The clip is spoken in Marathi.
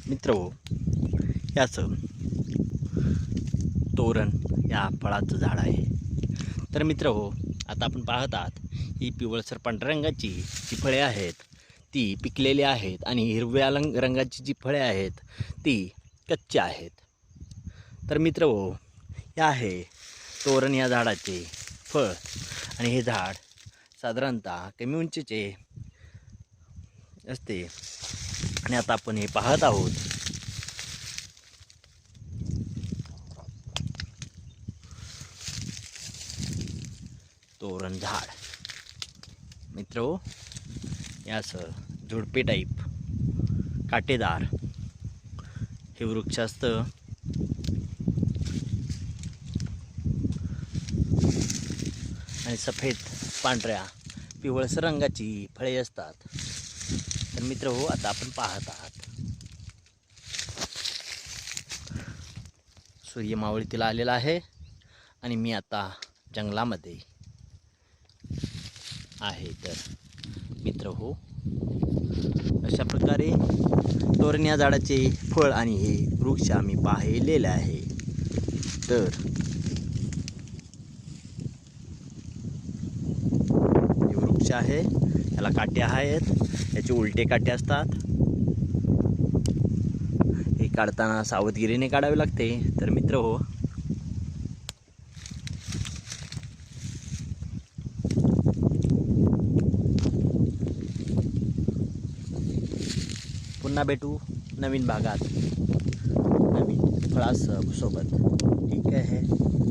मित्रहो, याचं तोरण या फळाचं झाड आहे. तर मित्रहो, आता आपण पाहत आहात ही पिवळसर पांढऱ्या रंगाची जी फळे आहेत ती पिकलेली आहेत आणि हिरव्या रंगाची जी फळे आहेत ती कच्ची आहेत. तर मित्रहो, हे आहे तोरण या झाडाचे फळ आणि हे झाड साधारणतः कमी उंचीचे असते. आणि आता आपण हे पाहत आहोत. तोरण झाड मित्रहो, यास झुडपे टाईप काटेदार हे वृक्ष असतं. आणि सफेद पांढऱ्या पिवळसर रंगाची फळे असतात. तर मित्रहो, आता आपण पाहत आहात सूर्य मावळतीला आलेला आहे आणि मी आता जंगलामध्ये आहे. तर मित्रहो, अशा प्रकारे तोरण या झाडाचे फळ आणि हे वृक्ष आम्ही पाहिलेले आहे. तर हे वृक्ष आहे, याला काटे आहेत, याचे उलटे काटे असतात. हे काढताना सावधगिरीने काढावे लागते. तर मित्रहो, पुन्हा भेटू नवीन भागात नवीन फळासोबत. ठीक आहे.